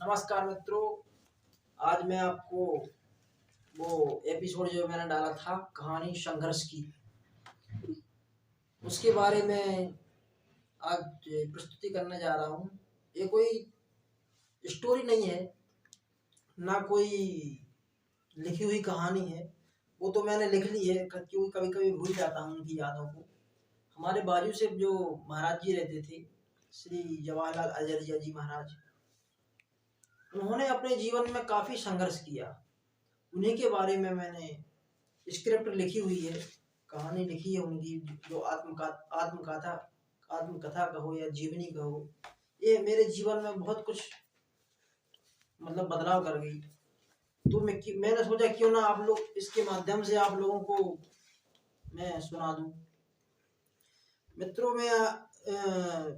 नमस्कार मित्रों। आज मैं आपको वो एपिसोड जो मैंने डाला था कहानी संघर्ष की, उसके बारे में आज प्रस्तुति करने जा रहा हूँ। ये कोई स्टोरी नहीं है, ना कोई लिखी हुई कहानी है। वो तो मैंने लिख ली है क्योंकि कभी कभी भूल जाता हूँ उनकी यादों को। हमारे बाजू से जो महाराज जी रहते थे, श्री जवाहरलाल अजरिया जी महाराज, उन्होंने अपने जीवन में काफ़ी संघर्ष किया। उन्हीं के बारे में मैंने स्क्रिप्ट लिखी हुई है, कहानी लिखी है उनकी, जो आत्मकथा आत्मकथा कहो या जीवनी कहो, ये मेरे जीवन में बहुत कुछ मतलब बदलाव कर गई। तो मैंने सोचा क्यों ना आप लोग इसके माध्यम से आप लोगों को मैं सुना दूं। मित्रों, मैं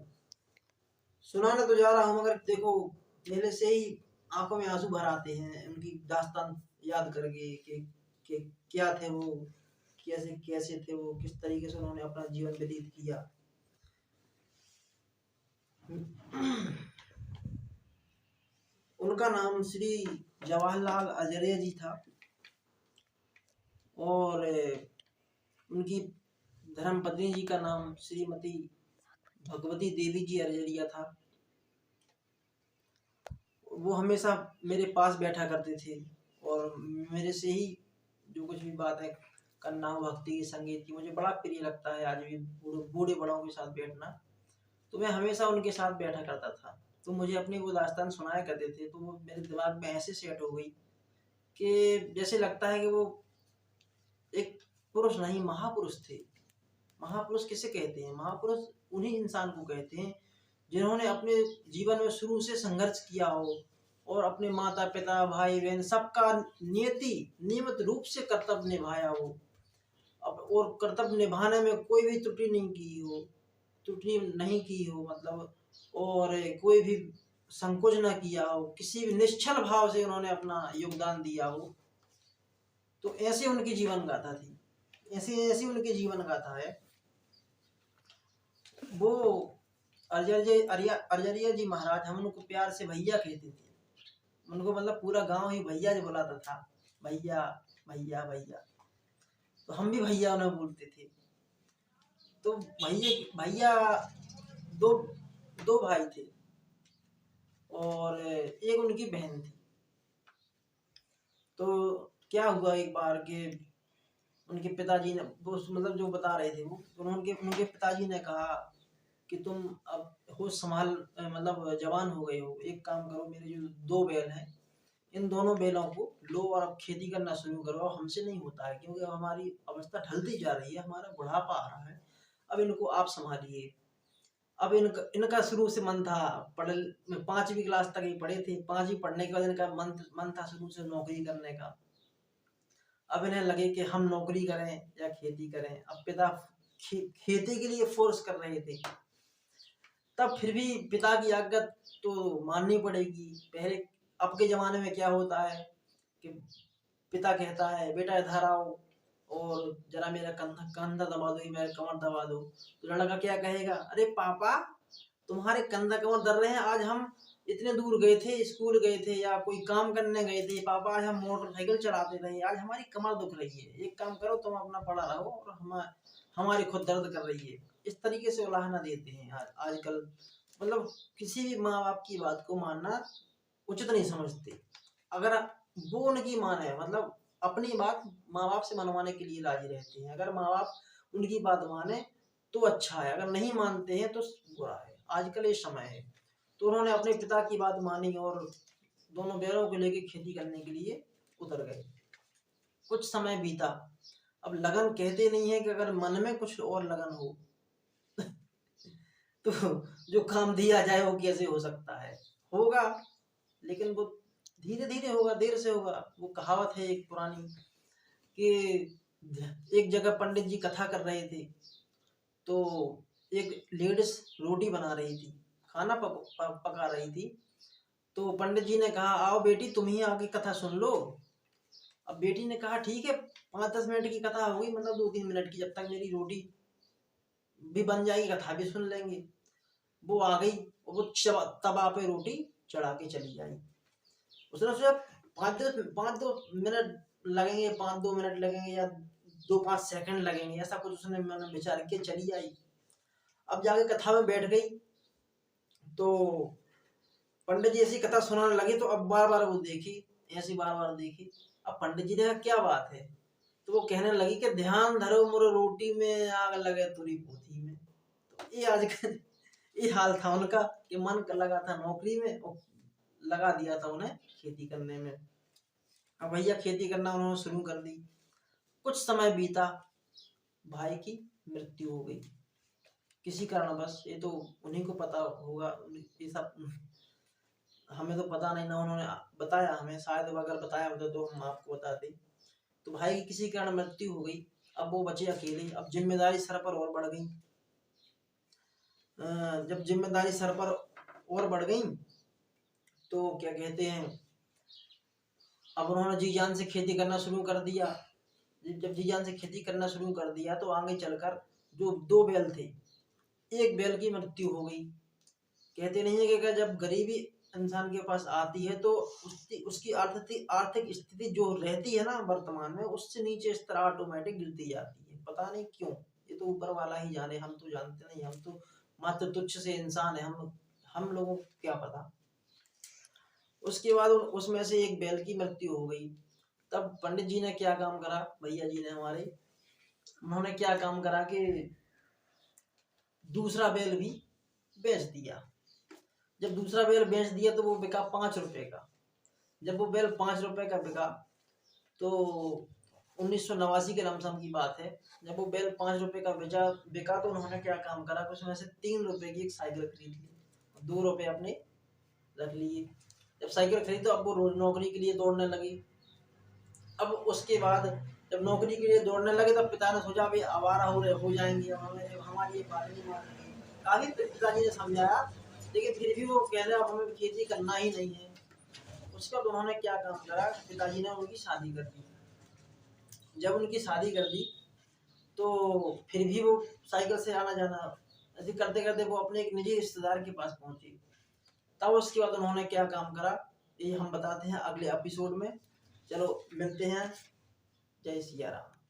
सुनाने तो जा रहा हूँ, मगर देखो पहले से ही आंखों में आंसू भर आते हैं उनकी दास्तान याद करके कि क्या थे वो, कैसे कैसे थे वो, किस तरीके से उन्होंने अपना जीवन व्यतीत किया। उनका नाम श्री जवाहरलाल अजरिया जी था और उनकी धर्मपत्नी जी का नाम श्रीमती भगवती देवी जी अजरिया था। वो हमेशा मेरे पास बैठा करते थे और मेरे से ही जो कुछ भी बातें करना हो भक्ति की, संगीत की, मुझे बड़ा प्रिय लगता है आज भी बूढ़े बड़ों के साथ बैठना। तो मैं हमेशा उनके साथ बैठा करता था। तो मुझे अपनी वो दास्तान सुनाया करते थे, तो वो मेरे दिमाग में ऐसे सेट हो गई कि जैसे लगता है कि वो एक पुरुष नहीं महापुरुष थे। महापुरुष किसे कहते हैं? महापुरुष उन्हीं इंसान को कहते हैं जिन्होंने अपने जीवन में शुरू से संघर्ष किया हो और अपने माता पिता भाई बहन सबका नियमित रूप से कर्तव्य निभाया हो, और कर्तव्य निभाने में कोई भी त्रुटि नहीं की हो मतलब, और कोई भी संकोच ना किया हो, किसी भी निश्चल भाव से उन्होंने अपना योगदान दिया हो। तो ऐसे उनकी जीवन गाथा थी, ऐसी उनकी जीवन गाथा है। वो अजरिया जी महाराज, हम उनको प्यार से भैया कहते थे। उनको मतलब पूरा गांव ही भैया जी बुलाता था, भैया भैया भैया। तो हम भी भैया उन्हें बोलते थे। तो भैया दो दो भाई थे और एक उनकी बहन थी। तो क्या हुआ एक बार के उनके पिताजी ने, वो मतलब जो बता रहे थे वो, उनके पिताजी ने कहा कि तुम अब होश संभाल, मतलब जवान हो गए हो, एक काम करो, मेरे जो दो बैल हैं इन दोनों बैलों को लो और अब खेती करना शुरू करो। हमसे नहीं होता है क्योंकि हमारी अवस्था ढलती जा रही है, हमारा बुढ़ापा आ रहा है, अब इनको आप संभालिए। अब इनका शुरू से मन था, 5वीं क्लास तक ही पढ़े थे। 5वीं पढ़ने के बाद इनका मन था शुरू से नौकरी करने का। अब इन्हें लगे कि हम नौकरी करें या खेती करें। अब पिता खेती के लिए फोर्स कर रहे थे, तब फिर भी पिता की आज्ञा तो माननी पड़ेगी। पहले अब के जमाने में क्या होता है कि पिता कहता है बेटा इधर आओ और जरा मेरा कंधा दबा दो, मेरा कमर दबा दो। तो लड़का क्या कहेगा, अरे पापा तुम्हारे कंधा कमर दब रहे हैं, आज हम इतने दूर गए थे, स्कूल गए थे या कोई काम करने गए थे पापा, आज हम मोटरसाइकिल चलाते रहे, आज हमारी कमर दुख रही है, एक काम करो तुम अपना पड़ा रहो और हमारी खुद दर्द कर रही है। इस तरीके से उलाहना देते हैं आजकल। मतलब किसी भी माँ बाप की बात को मानना उचित नहीं समझते। अगर वो उनकी माने, मतलब अपनी बात माँ बाप से मनवाने के लिए राजी रहते हैं। अगर माँ बाप उनकी बात माने तो अच्छा है, अगर नहीं मानते हैं तो बुरा है। आजकल ये समय है। तो उन्होंने अपने पिता की बात मानी और दोनों बैलों को लेकर खेती करने के लिए उतर गए। कुछ समय बीता। अब लगन कहते नहीं है कि अगर मन में कुछ और लगन हो तो जो काम दिया जाए वो कैसे हो सकता है, होगा लेकिन वो धीरे धीरे होगा, देर से होगा। वो कहावत है एक पुरानी कि एक जगह पंडित जी कथा कर रहे थे, तो एक लेडीज रोटी बना रही थी, खाना पका रही थी। तो पंडित जी ने कहा आओ बेटी तुम ही आके कथा सुन लो। अब बेटी ने कहा ठीक है, 5-10 मिनट की कथा होगी, मतलब 2-3 मिनट की, जब तक मेरी रोटी भी बन जाएगी कथा भी सुन लेंगे। वो आ गई और वो तवा पे रोटी चढ़ा के चली आई। उसने सोचा 5-2 मिनट लगेंगे, 5-2 मिनट लगेंगे या 2-5 सेकंड लगेंगे, ऐसा कुछ उसने मैंने विचार के चली आई। अब जाके कथा में बैठ गई तो पंडित जी ऐसी कथा सुनाने लगे, तो अब बार बार वो देखी, ऐसी बार बार देखी। अब पंडित जी ने कहा क्या बात है, तो वो कहने लगी कि ध्यान धरो मोर रोटी में आग लगे तुरी पोथी में। तो ये आज ये हाल था उनका कि मन लगा था नौकरी में और लगा दिया था उन्हें खेती करने में। अब भैया खेती करना उन्होंने शुरू कर दी। कुछ समय बीता, भाई की मृत्यु हो गई किसी कारणवश। ये तो उन्हीं को पता होगा, ये सब हमें तो पता नहीं ना, उन्होंने बताया हमें, शायद अगर बताया होता तो हम आपको बताते। तो भाई की किसी कारण मृत्यु हो गई। अब वो बचे अकेले। अब जिम्मेदारी सर पर और बढ़ गई। जब जिम्मेदारी सर पर और बढ़ गई तो क्या कहते हैं, अब उन्होंने जी जान से खेती करना शुरू कर दिया। जब जी जान से खेती करना शुरू कर दिया तो आगे चलकर जो 2 बैल थे, एक बैल की मृत्यु हो गई। कहते नहीं है कि जब गरीबी इंसान के पास आती है तो उसकी आर्थिक स्थिति जो रहती है ना वर्तमान में, उससे नीचे इस तरह ऑटोमेटिक गिरती जाती है। पता नहीं क्यों, ये तो ऊपर वाला ही जाने, हम तो जानते नहीं, हम तो मात्र तुच्छ से इंसान है, हम लोगों को क्या पता। उसके बाद उसमें से एक बैल की मृत्यु हो गई। तब पंडित जी ने क्या काम करा, भैया जी ने हमारे, उन्होंने क्या काम करा कि दूसरा बैल भी बेच दिया। जब दूसरा बैल बेच दिया तो वो बिका 5 रुपए का। जब वो बैल 5 रुपए का बिका तो 1989 के लमसम की बात है। जब वो बैल 5 रुपए का बिका तो उन्होंने क्या काम करा, उसमें से 3 रुपए की एक साइकिल खरीद ली, 2 रुपए अपने रख लिए। जब साइकिल खरीदी तो अब वो रोज नौकरी के लिए दौड़ने लगी। अब उसके बाद जब नौकरी के लिए दौड़ने लगे तब पिता ने सोचा भाई आवारा हो जाएंगे, हमारी ये बात नहीं मान रही। काफी पिताजी ने समझाया, लेकिन फिर भी वो कह रहे अब हमें खेती करना ही नहीं है। उसके बाद उन्होंने क्या काम करा, पिताजी ने उनकी शादी कर दी। जब उनकी शादी कर दी तो फिर भी वो साइकिल से आना जाना ऐसे करते करते वो अपने एक निजी रिश्तेदार के पास पहुंची। तब उसके बाद उन्होंने क्या काम करा, ये हम बताते हैं अगले एपिसोड में। चलो मिलते हैं। जय सिया राम।